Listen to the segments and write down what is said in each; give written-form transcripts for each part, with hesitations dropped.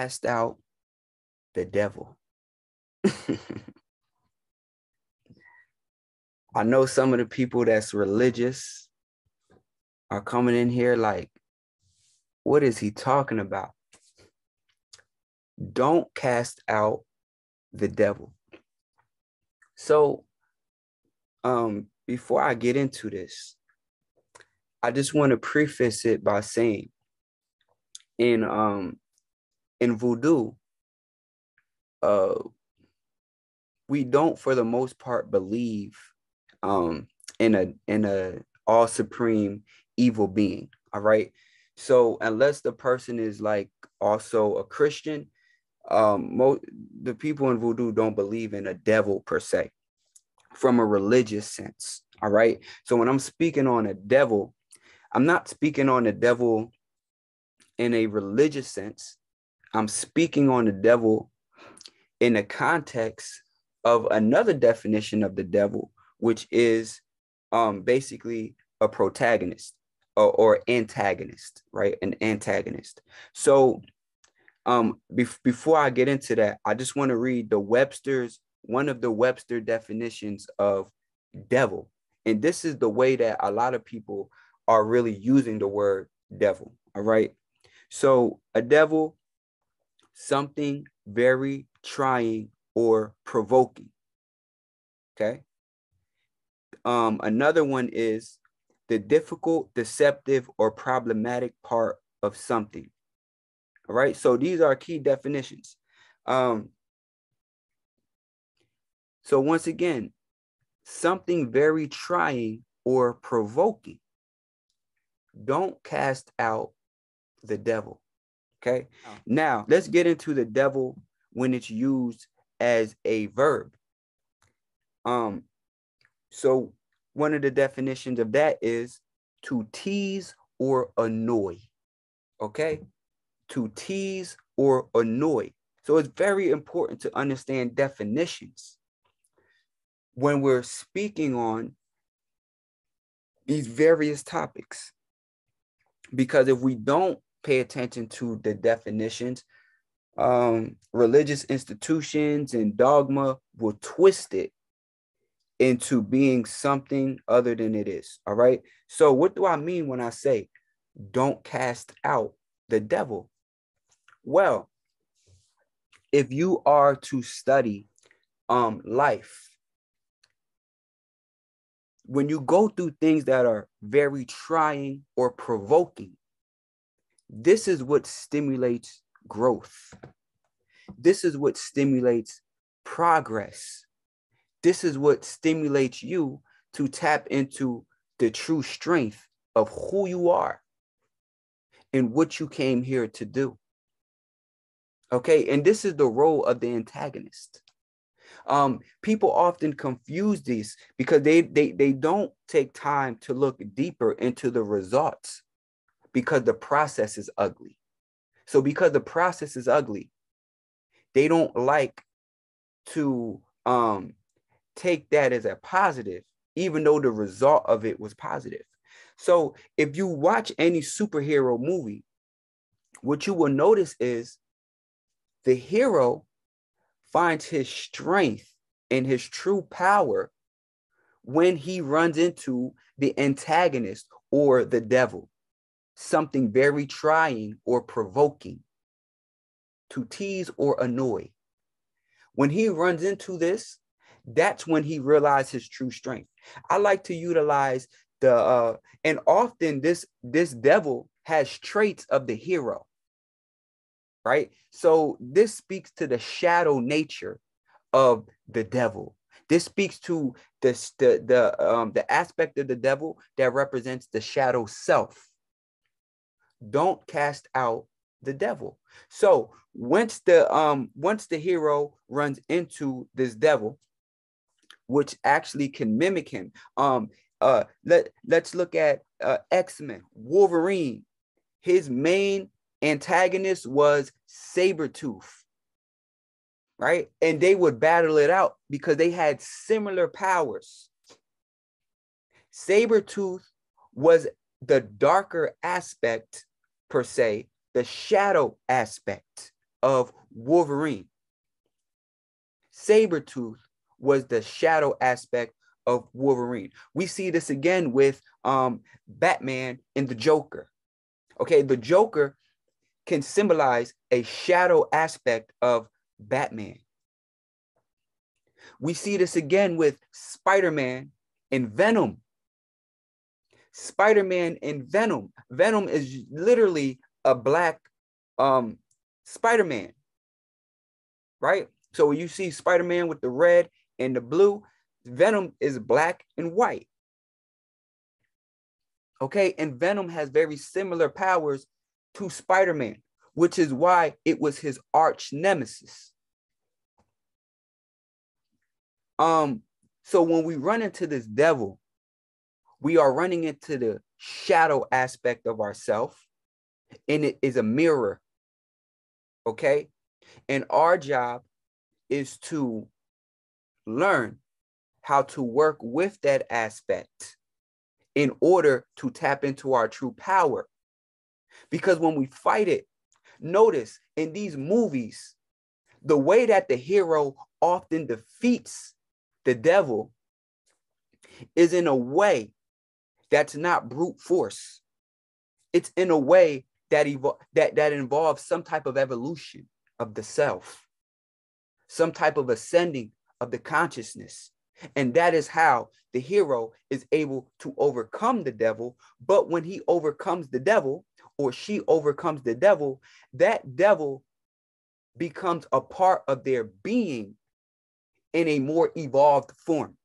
cast out the devil. I know some of the people that's religious are coming in here like, what is he talking about? Don't cast out the devil. So, before I get into this, I just want to preface it by saying, in voodoo, we don't, for the most part, believe in a all supreme evil being. All right. So unless the person is like also a Christian, the people in voodoo don't believe in a devil per se, from a religious sense. All right. So when I'm speaking on a devil, I'm not speaking on the devil in a religious sense. I'm speaking on the devil in the context of another definition of the devil, which is basically a protagonist or antagonist, right? An antagonist. So before I get into that, I just want to read one of the Webster definitions of devil. And this is the way that a lot of people are really using the word devil. All right. So a devil, something very trying or provoking. Okay. Another one is the difficult, deceptive, or problematic part of something. All right. So these are key definitions. So once again, something very trying or provoking. Don't cast out the devil. Okay. Oh. Now let's get into the devil when it's used as a verb. So one of the definitions of that is to tease or annoy. Okay. To tease or annoy. So it's very important to understand definitions when we're speaking on these various topics. Because if we don't pay attention to the definitions, religious institutions and dogma will twist it into being something other than it is. All right. So what do I mean when I say don't cast out the devil? Well, if you are to study life, when you go through things that are very trying or provoking, this is what stimulates growth. This is what stimulates progress. This is what stimulates you to tap into the true strength of who you are and what you came here to do. Okay, and this is the role of the antagonist. People often confuse these because they don't take time to look deeper into the results because the process is ugly. So because the process is ugly, they don't like to take that as a positive, even though the result of it was positive. So if you watch any superhero movie, what you will notice is the hero finds his strength and his true power when he runs into the antagonist or the devil, something very trying or provoking, to tease or annoy. When he runs into this, that's when he realizes his true strength. I like to utilize and often this devil has traits of the hero, right? So this speaks to the shadow nature of the devil. This speaks to the aspect of the devil that represents the shadow self. Don't cast out the devil. So once the hero runs into this devil, which actually can mimic him, let's look at X-Men, Wolverine. His main antagonist was Sabretooth, right? And they would battle it out because they had similar powers. Sabretooth was the darker aspect, per se, the shadow aspect of Wolverine. Sabretooth was the shadow aspect of Wolverine. We see this again with Batman and the Joker. Okay, the Joker can symbolize a shadow aspect of Batman. We see this again with Spider-Man and Venom. Spider-Man and Venom. Venom is literally a black Spider-Man, right? So when you see Spider-Man with the red and the blue, Venom is black and white. Okay, and Venom has very similar powers to Spider-Man, which is why it was his arch nemesis. So when we run into this devil, we are running into the shadow aspect of ourselves, and it is a mirror. Okay, and our job is to learn how to work with that aspect in order to tap into our true power. Because when we fight it, notice in these movies, the way that the hero often defeats the devil is in a way that's not brute force. It's in a way that involves some type of evolution of the self, some type of ascending of the consciousness. And that is how the hero is able to overcome the devil. But when he overcomes the devil, or she overcomes the devil, that devil becomes a part of their being in a more evolved form.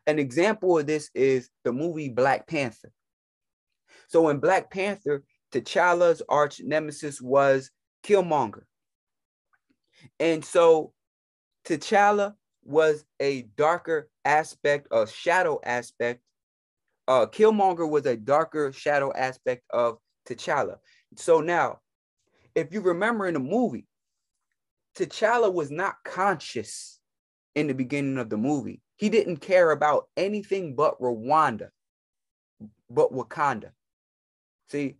An example of this is the movie Black Panther. So in Black Panther, T'Challa's arch nemesis was Killmonger. And so T'Challa was a darker aspect, a shadow aspect. Killmonger was a darker shadow aspect of T'Challa. So now, if you remember in the movie, T'Challa was not conscious in the beginning of the movie. He didn't care about anything but Rwanda, but Wakanda. See,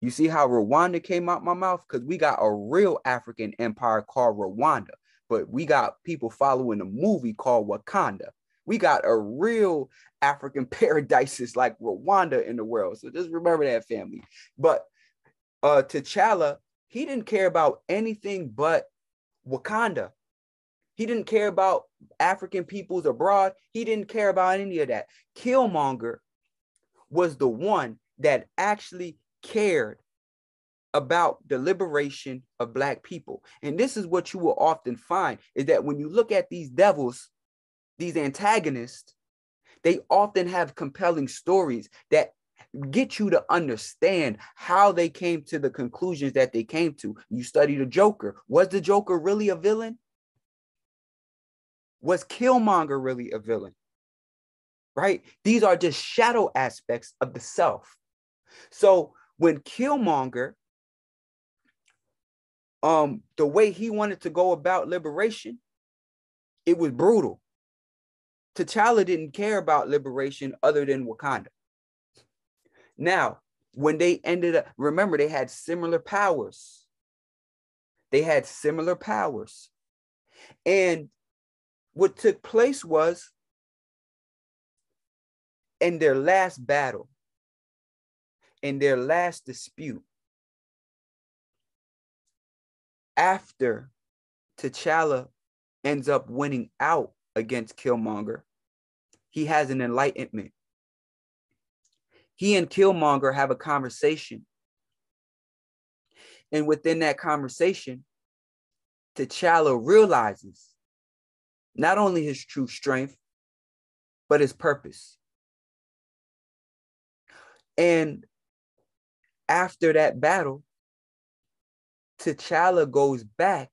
you see how Rwanda came out my mouth? Because we got a real African empire called Rwanda, but we got people following a movie called Wakanda. We got a real African paradises like Rwanda in the world. So just remember that, family. But T'Challa, he didn't care about anything but Wakanda. He didn't care about African peoples abroad. He didn't care about any of that. Killmonger was the one that actually cared about the liberation of Black people. And this is what you will often find, is that when you look at these devils, these antagonists, they often have compelling stories that get you to understand how they came to the conclusions that they came to. You study the Joker. Was the Joker really a villain? Was Killmonger really a villain? Right? These are just shadow aspects of the self. So when Killmonger, the way he wanted to go about liberation, it was brutal. T'Challa didn't care about liberation other than Wakanda. Now, when they ended up, remember, they had similar powers. They had similar powers. And what took place was, in their last battle, in their last dispute, after T'Challa ends up winning out against Killmonger, he has an enlightenment. He and Killmonger have a conversation. And within that conversation, T'Challa realizes not only his true strength, but his purpose. And after that battle, T'Challa goes back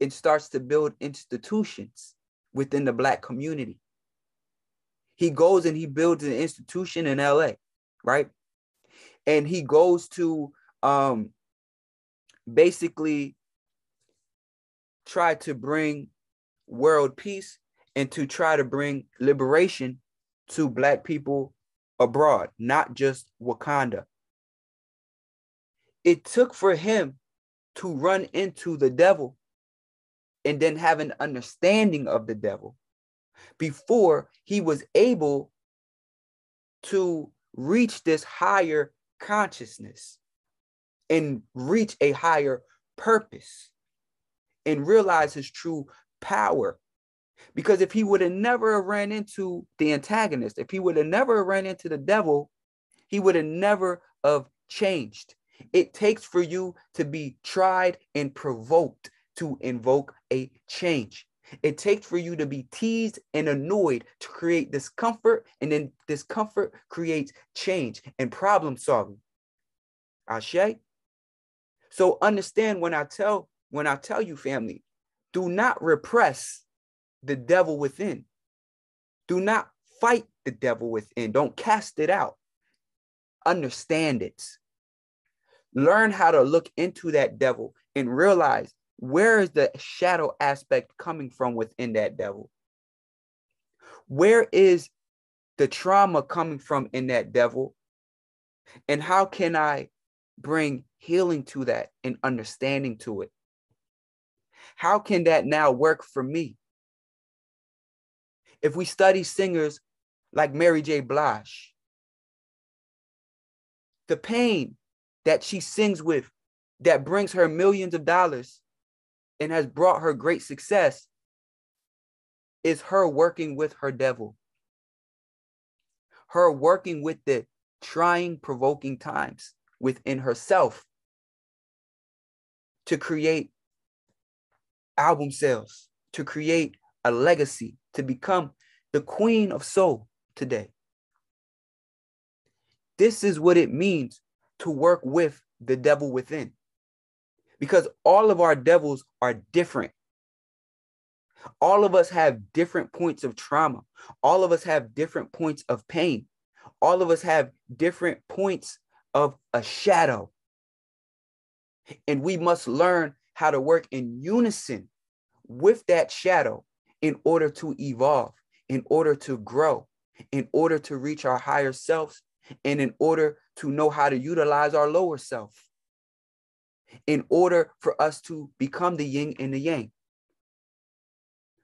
and starts to build institutions within the Black community. He goes and he builds an institution in LA, right? And he goes to basically try to bring world peace and to try to bring liberation to Black people abroad, not just Wakanda. It took for him to run into the devil and then have an understanding of the devil before he was able to reach this higher consciousness and reach a higher purpose and realize his true power. Because if he would have never ran into the antagonist, if he would have never ran into the devil, he would have never have changed. It takes for you to be tried and provoked to invoke a change. It takes for you to be teased and annoyed to create discomfort, and then discomfort creates change and problem solving. Ashe? So understand when I tell you, family, do not repress the devil within. Do not fight the devil within. Don't cast it out. Understand it. Learn how to look into that devil and realize where is the shadow aspect coming from within that devil? Where is the trauma coming from in that devil? And how can I bring healing to that and understanding to it? How can that now work for me? If we study singers like Mary J. Blige, the pain that she sings with that brings her millions of dollars and has brought her great success is her working with her devil. Her working with the trying, provoking times within herself to create album sales, to create a legacy, to become the queen of soul today. This is what it means to work with the devil within. Because all of our devils are different. All of us have different points of trauma. All of us have different points of pain. All of us have different points of a shadow. And we must learn how to work in unison with that shadow in order to evolve, in order to grow, in order to reach our higher selves, and in order to know how to utilize our lower self, in order for us to become the yin and the yang.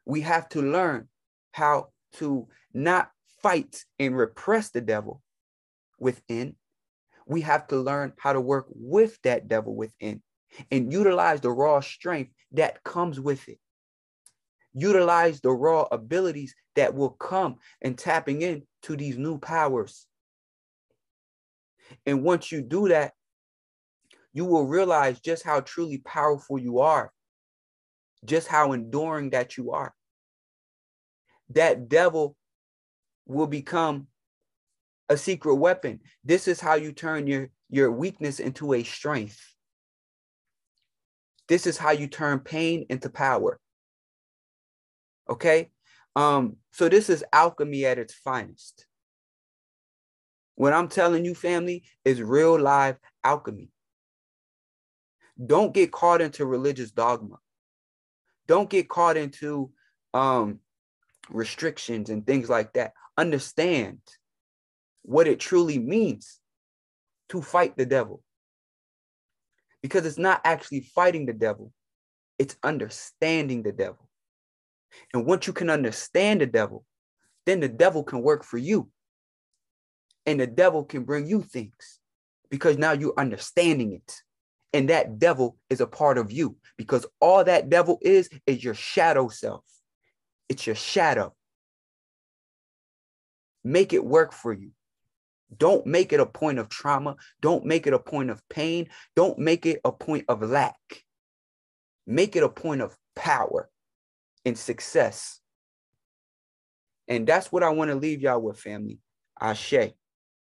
We have to learn how to not fight and repress the devil within. We have to learn how to work with that devil within and utilize the raw strength that comes with it. Utilize the raw abilities that will come and tapping into these new powers. And once you do that, you will realize just how truly powerful you are, just how enduring that you are. That devil will become a secret weapon. This is how you turn your weakness into a strength. This is how you turn pain into power. Okay? So this is alchemy at its finest. What I'm telling you, family, is real live alchemy. Don't get caught into religious dogma. Don't get caught into restrictions and things like that. Understand what it truly means to fight the devil. Because it's not actually fighting the devil. It's understanding the devil. And once you can understand the devil, then the devil can work for you. And the devil can bring you things because now you're understanding it. And that devil is a part of you because all that devil is your shadow self. It's your shadow. Make it work for you. Don't make it a point of trauma. Don't make it a point of pain. Don't make it a point of lack. Make it a point of power and success. And that's what I want to leave y'all with, family. Ashe.